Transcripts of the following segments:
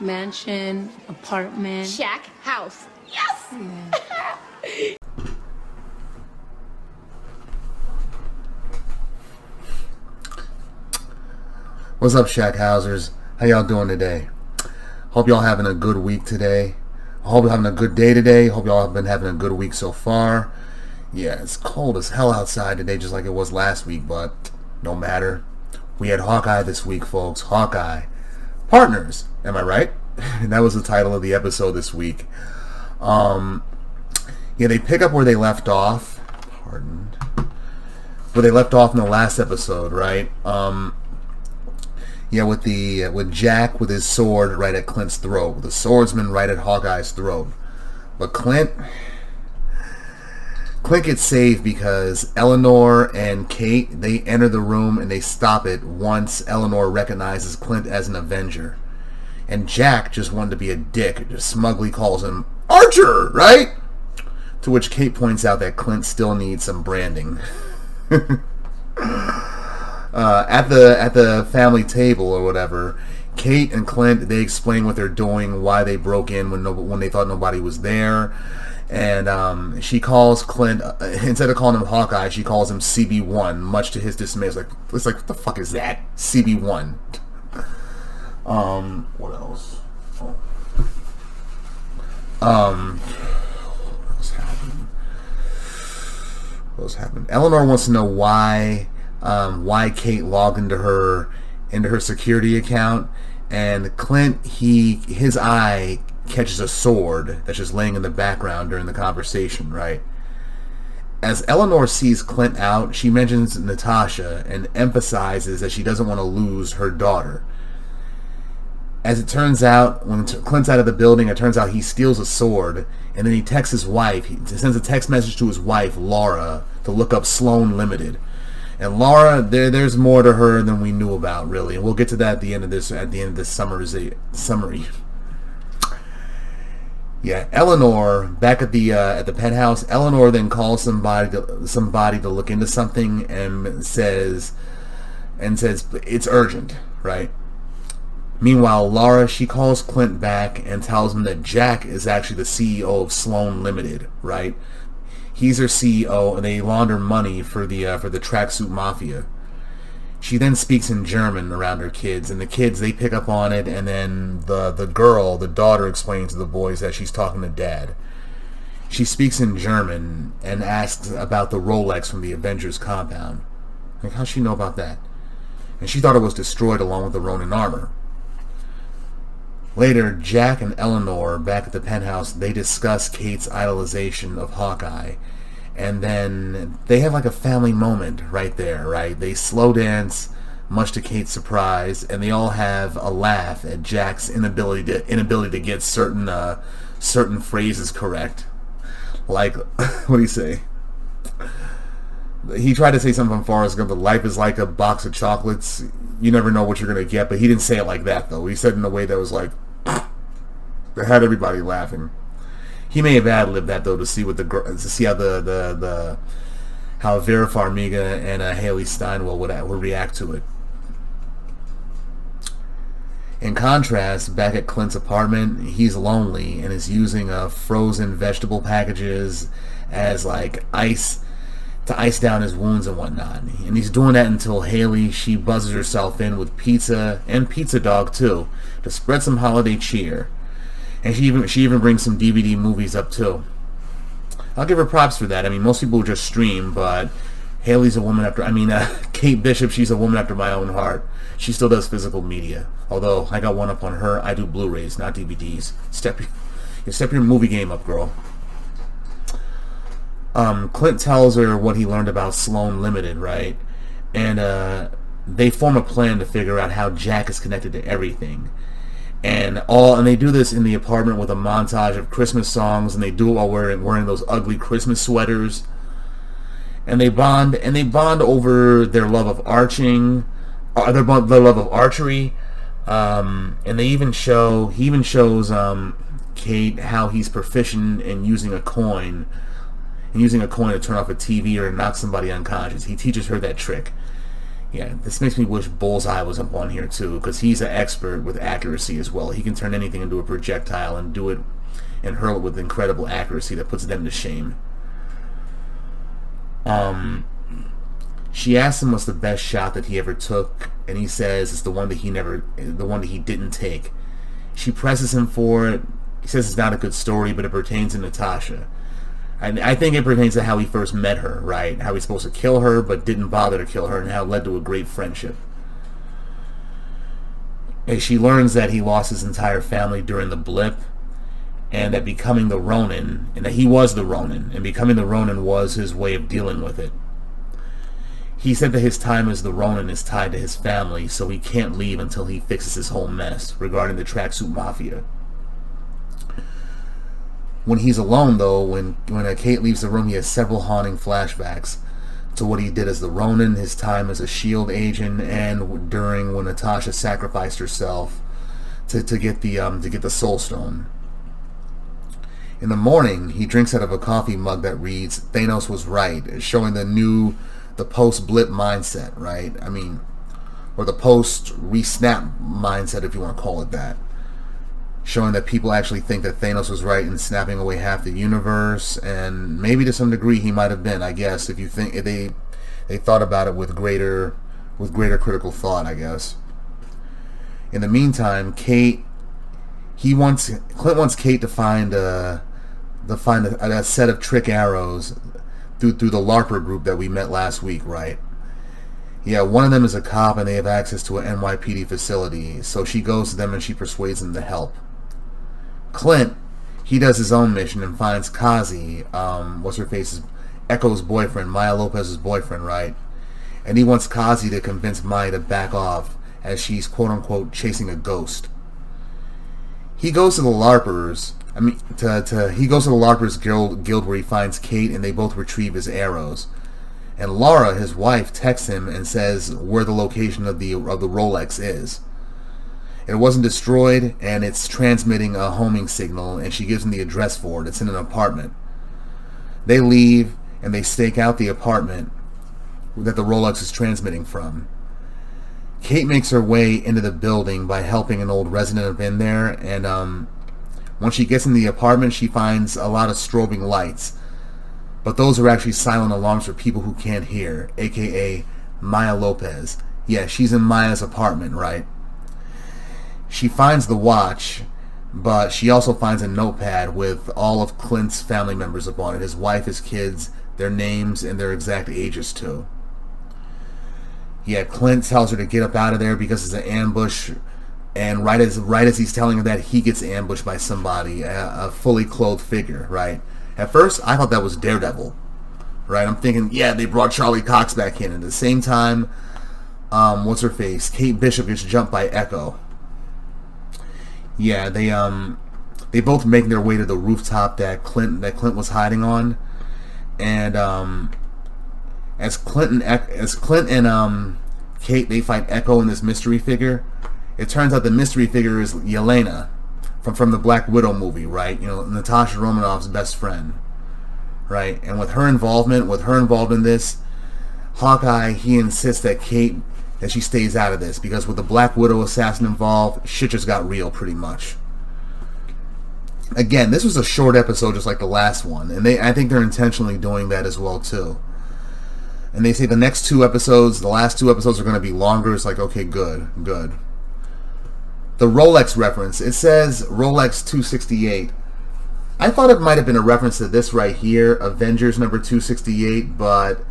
Mansion, apartment. Shack, house. Yes! Yeah. What's up, Shackhousers? How y'all doing today? Hope y'all having a good week today. I hope you're having a good day today. Hope y'all have been having a good week so far. Yeah, it's cold as hell outside today, just like it was last week, but no matter. We had Hawkeye this week, folks. Hawkeye. Partners. Am I right? That was the title of the episode this week. Yeah, they pick up where they left off. Pardon. Where they left off in the last episode, right? Yeah, with Jack with his sword right at Clint's throat, with the swordsman right at Hawkeye's throat. But Clint gets saved because Eleanor and Kate, they enter the room and they stop it once Eleanor recognizes Clint as an Avenger. And Jack just wanted to be a dick, just smugly calls him Archer, right? To which Kate points out that Clint still needs some branding. At the family table or whatever, Kate and Clint, they explain what they're doing, why they broke in when they thought nobody was there, and she calls Clint, instead of calling him Hawkeye, she calls him CB1, much to his dismay. It's like what the fuck is that? CB1. What else? What's happened? Eleanor wants to know why Kate logged into her security account, and Clint, his eye catches a sword that's just laying in the background during the conversation, right? As Eleanor sees Clint out, she mentions Natasha and emphasizes that she doesn't want to lose her daughter. As it turns out, when Clint's out of the building, it turns out he steals a sword, and then he texts his wife. He sends a text message to his wife, Laura, to look up Sloan Limited. And Laura, there's more to her than we knew about, really. And we'll get to that at the end of this summary. Yeah, Eleanor, back at the penthouse, Eleanor then calls somebody to look into something and says it's urgent, right? Meanwhile, Laura, she calls Clint back and tells him that Jack is actually the CEO of Sloan Limited, right? He's her CEO, and they launder money for the tracksuit mafia. She then speaks in German around her kids, and the kids, they pick up on it, and then the daughter, explains to the boys that she's talking to Dad. She speaks in German and asks about the Rolex from the Avengers compound. Like, how'd she know about that? And she thought it was destroyed along with the Ronin armor. Later, Jack and Eleanor, back at the penthouse, they discuss Kate's idolization of Hawkeye. And then they have like a family moment right there, right? They slow dance, much to Kate's surprise, and they all have a laugh at Jack's inability to get certain phrases correct. Like, what do you say? He tried to say something from Forrest Gump, but life is like a box of chocolates. You never know what you're going to get, but he didn't say it like that, though. He said it in a way that was like, that had everybody laughing. He may have ad-libbed that, though, to see how how Vera Farmiga and Hailee Steinfeld would react to it. In contrast, back at Clint's apartment, he's lonely and is using frozen vegetable packages as like ice to ice down his wounds and whatnot. And he's doing that until Hailee, she buzzes herself in with pizza and pizza dog too, to spread some holiday cheer. And she even brings some DVD movies up too. I'll give her props for that. I mean, most people just stream, but Hailee's a woman Kate Bishop, she's a woman after my own heart. She still does physical media. Although I got one up on her, I do Blu-rays, not DVDs. Step your movie game up, girl. Clint tells her what he learned about Sloan Limited, right? And they form a plan to figure out how Jack is connected to everything. And they do this in the apartment with a montage of Christmas songs, and they do it while wearing those ugly Christmas sweaters. And they bond over their love of archery. And he even shows Kate how he's proficient in using a coin to turn off a TV or knock somebody unconscious. He teaches her that trick. Yeah, this makes me wish Bullseye was up on here too, because he's an expert with accuracy as well. He can turn anything into a projectile and do it and hurl it with incredible accuracy that puts them to shame. She asks him what's the best shot that he ever took, and he says it's the one that he didn't take. She presses him for it. He says it's not a good story, but it pertains to Natasha. I think it pertains to how he first met her, right? How he's supposed to kill her, but didn't bother to kill her, and how it led to a great friendship. And she learns that he lost his entire family during the blip, and that becoming the Ronin, and that he was the Ronin, and becoming the Ronin was his way of dealing with it. He said that his time as the Ronin is tied to his family, so he can't leave until he fixes his whole mess regarding the tracksuit mafia. When he's alone, though, when Kate leaves the room, he has several haunting flashbacks to what he did as the Ronin, his time as a S.H.I.E.L.D. agent, and during when Natasha sacrificed herself to get the Soul Stone. In the morning, he drinks out of a coffee mug that reads, "Thanos was right," showing the post-blip mindset, right? I mean, or the post-resnap mindset, if you want to call it that. Showing that people actually think that Thanos was right in snapping away half the universe, and maybe to some degree he might have been, I guess, if they thought about it with greater critical thought, I guess. In the meantime, Clint wants Kate to find a set of trick arrows through the LARPer group that we met last week, right? Yeah, one of them is a cop and they have access to an NYPD facility, so she goes to them and she persuades them to help. Clint, he does his own mission and finds Kazi, what's-her-face, Echo's boyfriend, Maya Lopez's boyfriend, right? And he wants Kazi to convince Maya to back off as she's quote-unquote chasing a ghost. He goes to the LARPers, he goes to the LARPers guild where he finds Kate and they both retrieve his arrows. And Laura, his wife, texts him and says where the location of the Rolex is. It wasn't destroyed, and it's transmitting a homing signal, and she gives him the address for it. It's in an apartment. They leave, and they stake out the apartment that the Rolex is transmitting from. Kate makes her way into the building by helping an old resident in there, and when she gets in the apartment, she finds a lot of strobing lights. But those are actually silent alarms for people who can't hear, aka Maya Lopez. Yeah, she's in Maya's apartment, right? She finds the watch, but she also finds a notepad with all of Clint's family members upon it. His wife, his kids, their names, and their exact ages too. Yeah, Clint tells her to get up out of there because it's an ambush, and right as he's telling her that, he gets ambushed by somebody, a fully clothed figure, right? At first, I thought that was Daredevil, right? I'm thinking, yeah, they brought Charlie Cox back in. At the same time, what's-her-face? Kate Bishop gets jumped by Echo. Yeah, they both make their way to the rooftop that Clint was hiding on, and as Clint and Kate, they fight Echo and this mystery figure. It turns out the mystery figure is Yelena from the Black Widow movie, right? You know, Natasha Romanoff's best friend, right? And with her involvement in this, Hawkeye, he insists that she stays out of this, because with the Black Widow assassin involved, shit just got real pretty much. Again, this was a short episode just like the last one, and I think they're intentionally doing that as well too. And they say the last two episodes are going to be longer. It's like, okay, good. The Rolex reference, it says Rolex 268. I thought it might have been a reference to this right here, Avengers number 268, but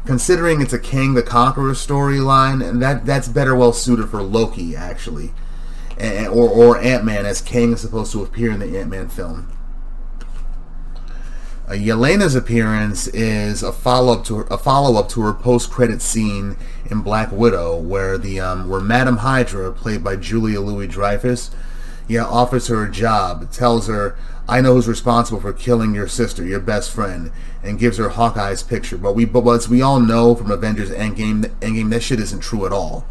considering it's a Kang the Conqueror storyline, and that's better well suited for Loki, actually, or Ant-Man, as Kang is supposed to appear in the Ant-Man film. Yelena's appearance is a follow-up to her post-credit scene in Black Widow, where Madame Hydra, played by Julia Louis-Dreyfus, offers her a job, tells her, "I know who's responsible for killing your sister, your best friend," and gives her Hawkeye's picture. But as we all know from Avengers Endgame, that shit isn't true at all.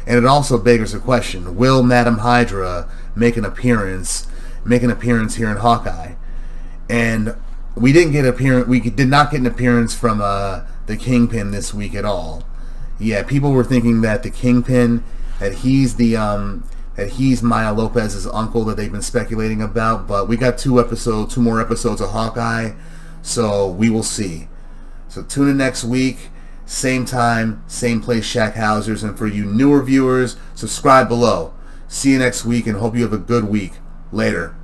And it also begs the question: will Madame Hydra make an appearance here in Hawkeye? And we did not get an appearance from the Kingpin this week at all. Yeah, people were thinking that the Kingpin, that he's Maya Lopez's uncle that they've been speculating about, but we got two more episodes of Hawkeye, so we will see. So tune in next week, same time, same place, Shackhousers, and for you newer viewers, subscribe below. See you next week, and hope you have a good week. Later.